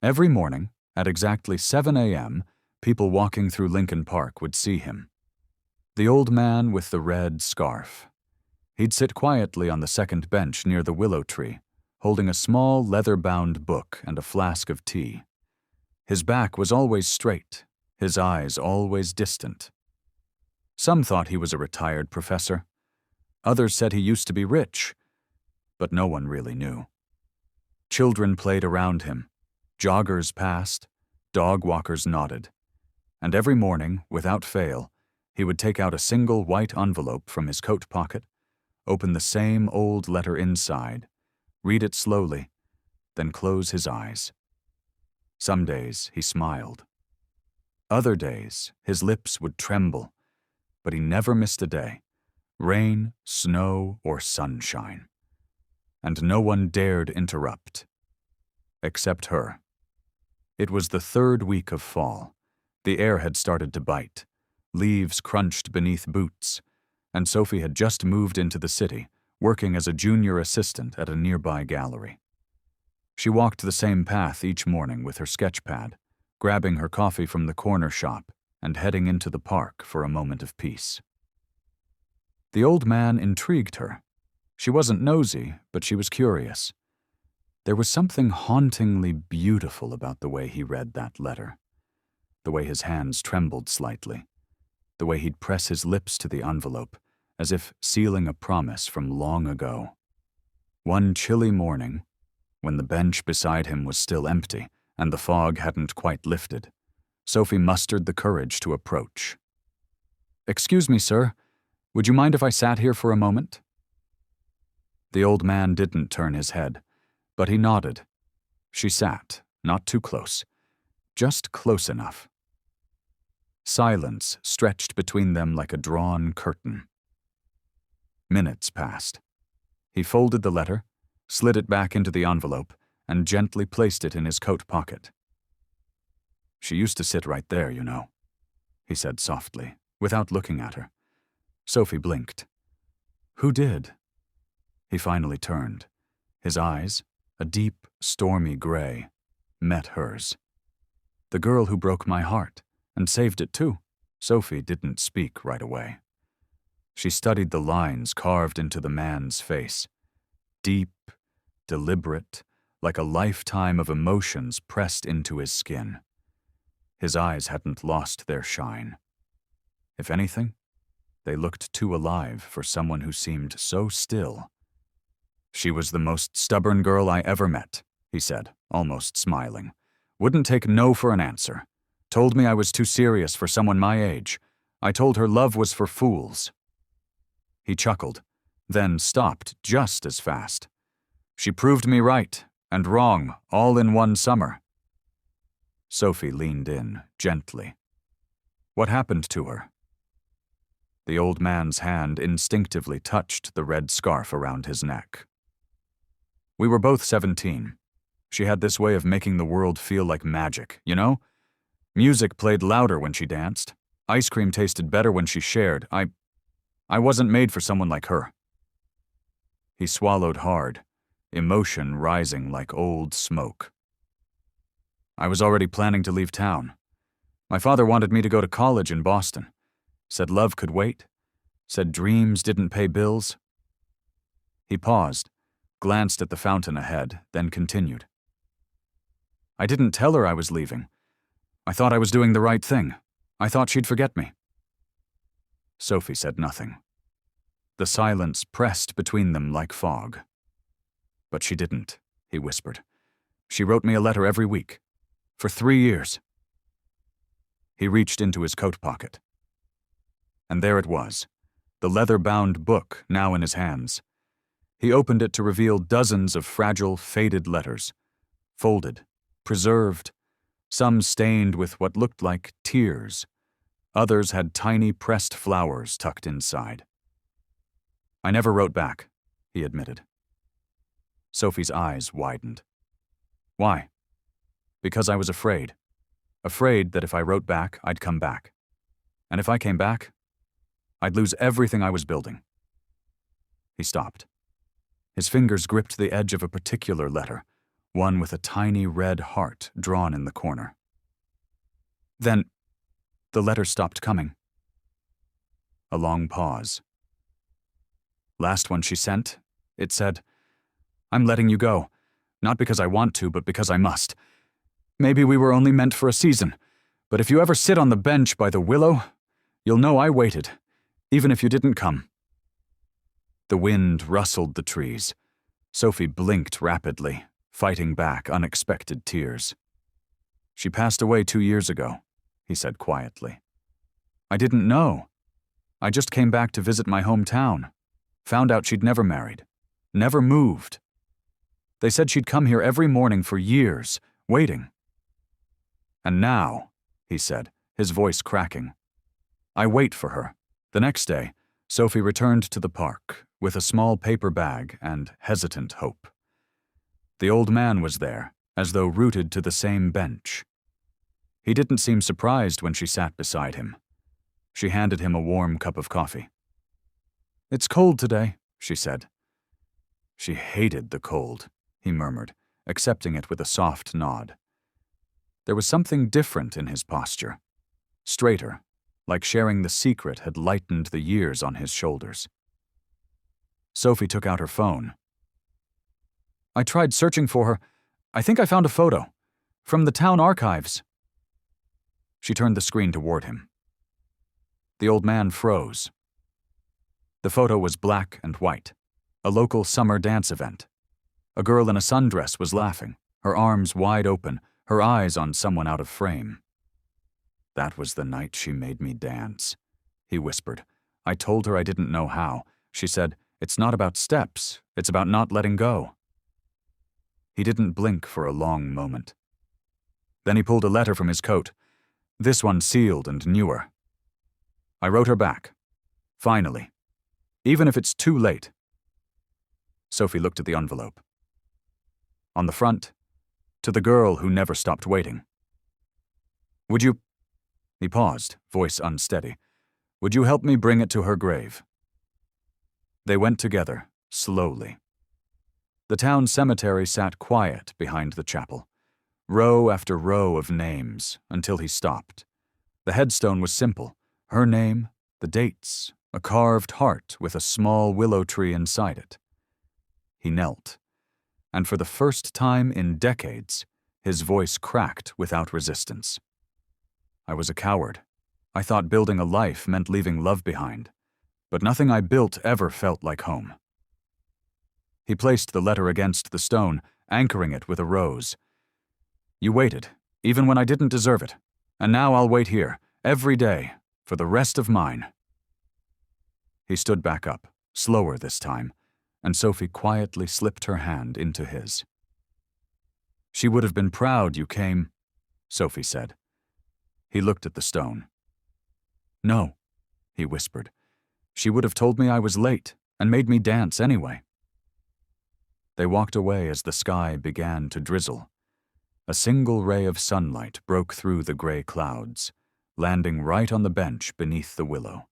Every morning, at exactly 7 a.m., people walking through Lincoln Park would see him. The old man with the red scarf. He'd sit quietly on the second bench near the willow tree, holding a small leather-bound book and a flask of tea. His back was always straight, his eyes always distant. Some thought he was a retired professor. Others said he used to be rich, but no one really knew. Children played around him. Joggers passed, dog walkers nodded, and every morning, without fail, he would take out a single white envelope from his coat pocket, open the same old letter inside, read it slowly, then close his eyes. Some days he smiled. Other days his lips would tremble, but he never missed a day, rain, snow, or sunshine. And no one dared interrupt. Except her. It was the third week of fall. The air had started to bite. Leaves crunched beneath boots, and Sophie had just moved into the city, working as a junior assistant at a nearby gallery. She walked the same path each morning with her sketch pad, grabbing her coffee from the corner shop and heading into the park for a moment of peace. The old man intrigued her. She wasn't nosy, but she was curious. There was something hauntingly beautiful about the way he read that letter, the way his hands trembled slightly, the way he'd press his lips to the envelope, as if sealing a promise from long ago. One chilly morning, when the bench beside him was still empty and the fog hadn't quite lifted, Sophie mustered the courage to approach. "Excuse me, sir. Would you mind if I sat here for a moment?" The old man didn't turn his head, but he nodded. She sat, not too close, just close enough. Silence stretched between them like a drawn curtain. Minutes passed. He folded the letter, slid it back into the envelope, and gently placed it in his coat pocket. "She used to sit right there, you know," he said softly, without looking at her. Sophie blinked. "Who did?" He finally turned. His eyes, a deep, stormy gray, met hers. "The girl who broke my heart, and saved it too." Sophie didn't speak right away. She studied the lines carved into the man's face. Deep, deliberate, like a lifetime of emotions pressed into his skin. His eyes hadn't lost their shine. If anything, they looked too alive for someone who seemed so still. "She was the most stubborn girl I ever met," he said, almost smiling. "Wouldn't take no for an answer. Told me I was too serious for someone my age. I told her love was for fools." He chuckled, then stopped just as fast. "She proved me right and wrong all in one summer." Sophie leaned in, gently. "What happened to her?" The old man's hand instinctively touched the red scarf around his neck. "We were both 17. She had this way of making the world feel like magic, you know? Music played louder when she danced. Ice cream tasted better when she shared. I wasn't made for someone like her." He swallowed hard, emotion rising like old smoke. "I was already planning to leave town. My father wanted me to go to college in Boston. Said love could wait. Said dreams didn't pay bills." He paused, glanced at the fountain ahead, then continued. "I didn't tell her I was leaving. I thought I was doing the right thing. I thought she'd forget me." Sophie said nothing. The silence pressed between them like fog. "But she didn't," he whispered. "She wrote me a letter every week. For 3 years." He reached into his coat pocket. And there it was, the leather-bound book now in his hands. He opened it to reveal dozens of fragile, faded letters, folded, preserved, some stained with what looked like tears. Others had tiny pressed flowers tucked inside. "I never wrote back," he admitted. Sophie's eyes widened. "Why?" "Because I was afraid. Afraid that if I wrote back, I'd come back. And if I came back, I'd lose everything I was building." He stopped. His fingers gripped the edge of a particular letter, one with a tiny red heart drawn in the corner. Then, the letter stopped coming. A long pause. Last one she sent, it said, "I'm letting you go, not because I want to, but because I must. Maybe we were only meant for a season, but if you ever sit on the bench by the Willow, you'll know I waited, even if you didn't come." The wind rustled the trees. Sophie blinked rapidly, fighting back unexpected tears. "She passed away 2 years ago," he said quietly. "I didn't know. I just came back to visit my hometown. Found out she'd never married. Never moved. They said she'd come here every morning for years, waiting. And now," he said, his voice cracking, "I wait for her." The next day, Sophie returned to the park with a small paper bag and hesitant hope. The old man was there, as though rooted to the same bench. He didn't seem surprised when she sat beside him. She handed him a warm cup of coffee. "It's cold today," she said. She hated the cold, he murmured, accepting it with a soft nod. There was something different in his posture. Straighter, like sharing the secret had lightened the years on his shoulders. Sophie took out her phone. "I tried searching for her. I think I found a photo. From the town archives." She turned the screen toward him. The old man froze. The photo was black and white, a local summer dance event. A girl in a sundress was laughing, her arms wide open, her eyes on someone out of frame. "That was the night she made me dance," he whispered. "I told her I didn't know how. She said, 'It's not about steps, it's about not letting go.'" He didn't blink for a long moment. Then he pulled a letter from his coat, this one sealed and newer. "I wrote her back. Finally. Even if it's too late." Sophie looked at the envelope. On the front, "To the girl who never stopped waiting." "Would you—" He paused, voice unsteady. "Would you help me bring it to her grave?" They went together, slowly. The town cemetery sat quiet behind the chapel, row after row of names, until he stopped. The headstone was simple, her name, the dates, a carved heart with a small willow tree inside it. He knelt, and for the first time in decades, his voice cracked without resistance. "I was a coward. I thought building a life meant leaving love behind, but nothing I built ever felt like home." He placed the letter against the stone, anchoring it with a rose. "You waited, even when I didn't deserve it, and now I'll wait here, every day, for the rest of mine." He stood back up, slower this time, and Sophie quietly slipped her hand into his. "She would have been proud you came," Sophie said. He looked at the stone. "No," he whispered. "She would have told me I was late and made me dance anyway." They walked away as the sky began to drizzle. A single ray of sunlight broke through the gray clouds, landing right on the bench beneath the willow.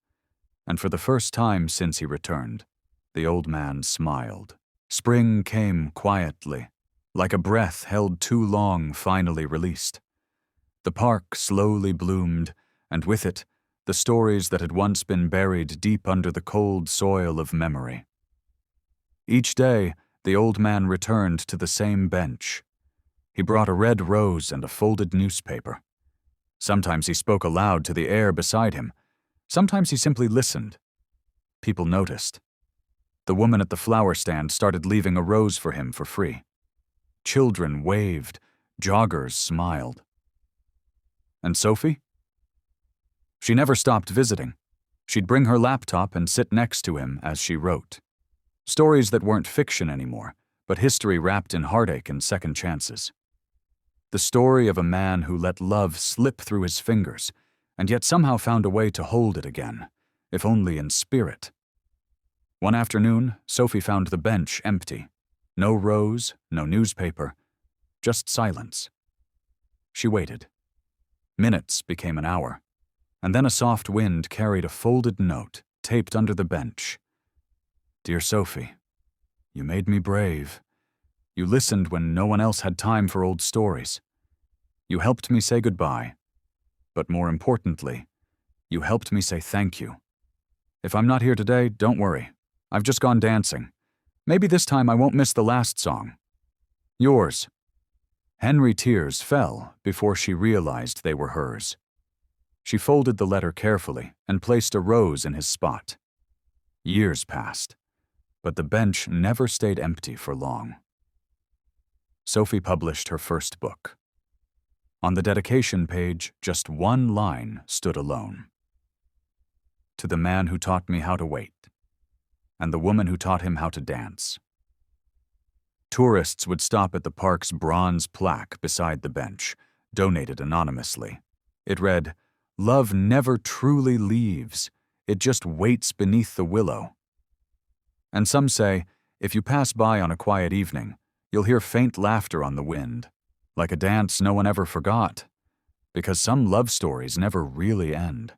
And for the first time since he returned, the old man smiled. Spring came quietly, like a breath held too long finally released. The park slowly bloomed, and with it, the stories that had once been buried deep under the cold soil of memory. Each day, the old man returned to the same bench. He brought a red rose and a folded newspaper. Sometimes he spoke aloud to the air beside him. Sometimes he simply listened. People noticed. The woman at the flower stand started leaving a rose for him for free. Children waved. Joggers smiled. And Sophie? She never stopped visiting. She'd bring her laptop and sit next to him as she wrote. Stories that weren't fiction anymore, but history wrapped in heartache and second chances. The story of a man who let love slip through his fingers, and yet somehow found a way to hold it again, if only in spirit. One afternoon, Sophie found the bench empty. No rose, no newspaper, just silence. She waited. Minutes became an hour, and then a soft wind carried a folded note taped under the bench. "Dear Sophie, you made me brave. You listened when no one else had time for old stories. You helped me say goodbye. But more importantly, you helped me say thank you. If I'm not here today, don't worry. I've just gone dancing. Maybe this time I won't miss the last song. Yours. Henry tears fell before she realized they were hers. She folded the letter carefully and placed a rose in his spot. Years passed, but the bench never stayed empty for long. Sophie published her first book. On the dedication page, just one line stood alone. To the man who taught me how to wait, and the woman who taught him how to dance. Tourists would stop at the park's bronze plaque beside the bench, donated anonymously. It read, "Love never truly leaves. It just waits beneath the willow." And some say, if you pass by on a quiet evening, you'll hear faint laughter on the wind, like a dance no one ever forgot, because some love stories never really end.